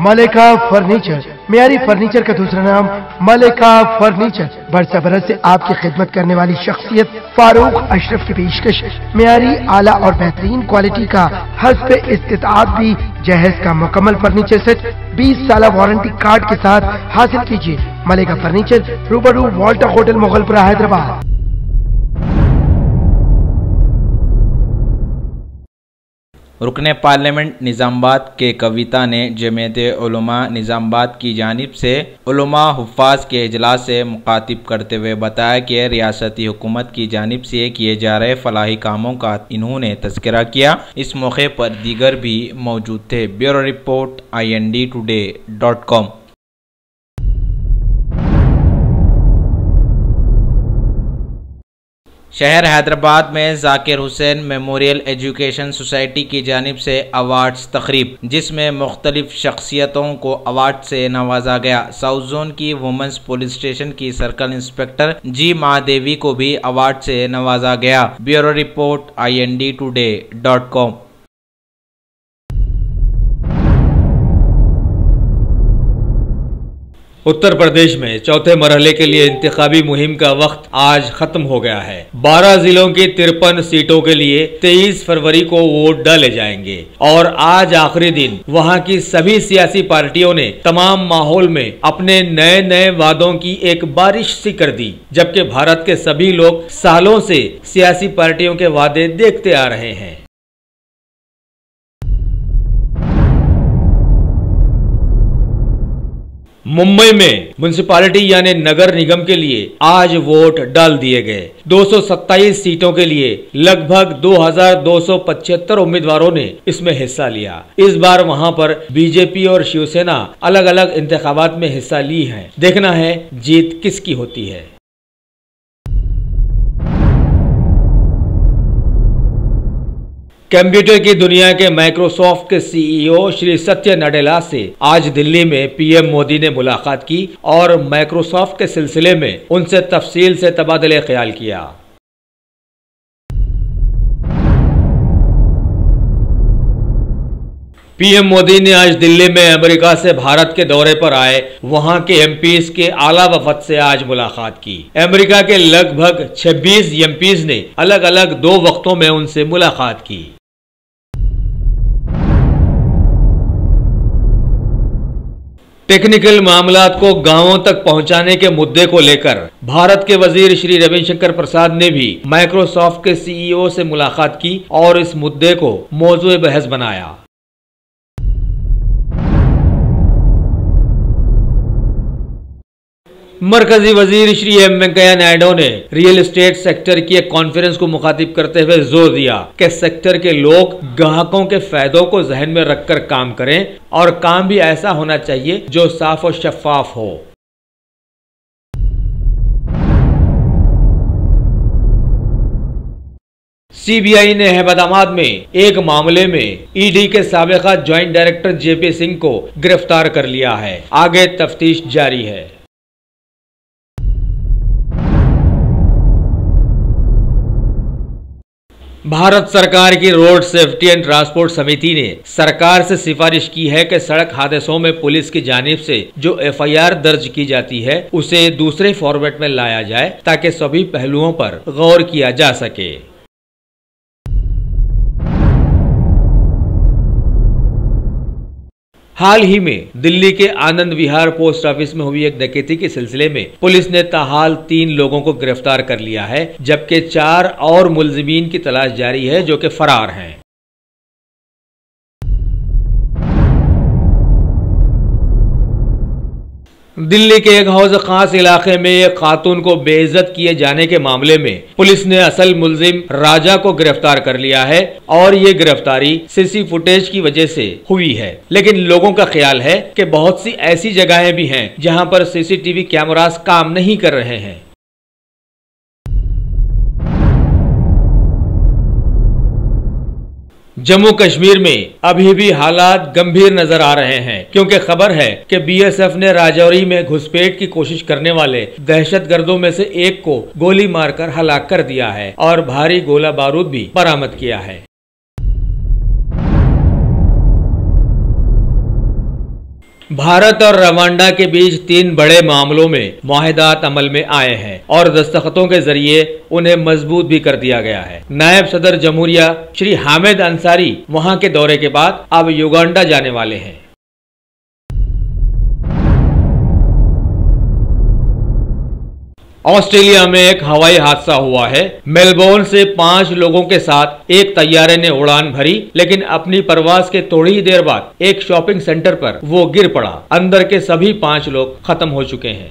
मलिका furniture, मियारी furniture का दूसरा नाम मलिका फर्नीचर। बरसा बरस से आपकी खिदमत करने वाली शख्सियत फारूक अशरफ की पेशकश मियारी, आला और बेहतरीन क्वालिटी का हस्ब इस्तिताअत भी जहेज का मुकम्मल फर्नीचर सेट 20 साल वारंटी कार्ड के साथ हासिल कीजिए। मलिका फर्नीचर, रूबरू वॉल्टर होटल, मुगलपुरा, हैदराबाद। रुकने पार्लियामेंट निज़ामाबाद के कविता ने जमीयत उलमा निज़ामाबाद की जानिब से उलमा हुफ़ाज़ के इजलास से मुखातिब करते हुए बताया कि रियासती हुकूमत की जानिब से किए जा रहे फलाही कामों का इन्होंने तज़किरा किया। इस मौके पर दीगर भी मौजूद थे। Bureau report INDtoday.com। शहर हैदराबाद में Zakir Hussain memorial education society की जानिब से अवार्ड्स तकरीब, जिसमें मुख्तलिफ शख्सियतों को अवार्ड से नवाजा गया। साउथ जोन की वुमेंस पुलिस स्टेशन की सर्कल इंस्पेक्टर जी महादेवी को भी अवार्ड से नवाजा गया। Bureau report INDtoday.com। Uttar Pradesh में चौथे मरहले के लिए इंतखाबी मुहिम का वक्त आज खत्म हो गया है। 12 जिलों की 53 सीटों के लिए 23 फरवरी को वोट डाले जाएंगे और आज आखिरी दिन वहां की सभी सियासी पार्टियों ने तमाम माहौल में अपने नए नए वादों की एक बारिश सी कर दी, जबकि भारत के सभी लोग सालों से सियासी पार्टियों के वादे देखते आ रहे हैं। मुंबई में म्युनिसिपैलिटी यानी नगर निगम के लिए आज वोट डाल दिए गए। 227 सीटों के लिए लगभग 2275 उम्मीदवारों ने इसमें हिस्सा लिया। इस बार वहां पर बीजेपी और शिवसेना अलग अलग इंतखाबात में हिस्सा ली है। देखना है जीत किसकी होती है। कंप्यूटर की दुनिया के माइक्रोसॉफ्ट के CEO श्री सत्य नडेला से आज दिल्ली में PM मोदी ने मुलाकात की और माइक्रोसॉफ्ट के सिलसिले में उनसे तफसील से तबादले ख्याल किया। PM मोदी ने आज दिल्ली में अमेरिका से भारत के दौरे पर आए वहां के MPs के आला वफद से आज मुलाकात की। अमेरिका के लगभग 26 MPs ने अलग अलग 2 वक्तों में उनसे मुलाकात की। टेक्निकल मामलात को गांवों तक पहुंचाने के मुद्दे को लेकर भारत के वजीर श्री रविशंकर प्रसाद ने भी माइक्रोसॉफ्ट के CEO से मुलाकात की और इस मुद्दे को मौजूए बहस बनाया। मरकजी वजीर श्री M वेंकैया नायडू ने रियल एस्टेट सेक्टर की एक कॉन्फ्रेंस को मुखातिब करते हुए जोर दिया कि सेक्टर के लोग ग्राहकों के फायदों को जहन में रखकर काम करें और काम भी ऐसा होना चाहिए जो साफ और शफाफ हो। CBI ने अहमदाबाद में एक मामले में ED के साबिका ज्वाइंट डायरेक्टर JP सिंह को गिरफ्तार कर लिया है। आगे तफ्तीश जारी है। भारत सरकार की रोड सेफ्टी एंड ट्रांसपोर्ट समिति ने सरकार से सिफारिश की है कि सड़क हादसों में पुलिस की जानिब से जो FIR दर्ज की जाती है उसे दूसरे फॉर्मेट में लाया जाए ताकि सभी पहलुओं पर गौर किया जा सके। हाल ही में दिल्ली के आनंद विहार पोस्ट ऑफिस में हुई एक डकैती के सिलसिले में पुलिस ने ताहाल 3 लोगों को गिरफ्तार कर लिया है, जबकि 4 और मुलजिमीन की तलाश जारी है जो कि फरार हैं। दिल्ली के एक हौज खास इलाके में एक खातून को बेइज्जत किए जाने के मामले में पुलिस ने असल मुलजिम राजा को गिरफ्तार कर लिया है और ये गिरफ्तारी सीसी फुटेज की वजह से हुई है। लेकिन लोगों का ख्याल है कि बहुत सी ऐसी जगहें भी हैं जहां पर CCTV कैमरास काम नहीं कर रहे हैं। जम्मू कश्मीर में अभी भी हालात गंभीर नजर आ रहे हैं, क्योंकि खबर है कि BSF ने राजौरी में घुसपैठ की कोशिश करने वाले दहशतगर्दों में से एक को गोली मारकर हलाक कर दिया है और भारी गोला बारूद भी बरामद किया है। भारत और रवांडा के बीच 3 बड़े मामलों में मुआहदात अमल में आए हैं और दस्तखतों के जरिए उन्हें मजबूत भी कर दिया गया है। नायब सदर जमहूरिया श्री हामिद अंसारी वहां के दौरे के बाद अब युगांडा जाने वाले हैं। ऑस्ट्रेलिया में एक हवाई हादसा हुआ है। मेलबोर्न से 5 लोगों के साथ एक तैयारे ने उड़ान भरी, लेकिन अपनी परवाज के थोड़ी ही देर बाद एक शॉपिंग सेंटर पर वो गिर पड़ा। अंदर के सभी 5 लोग खत्म हो चुके हैं।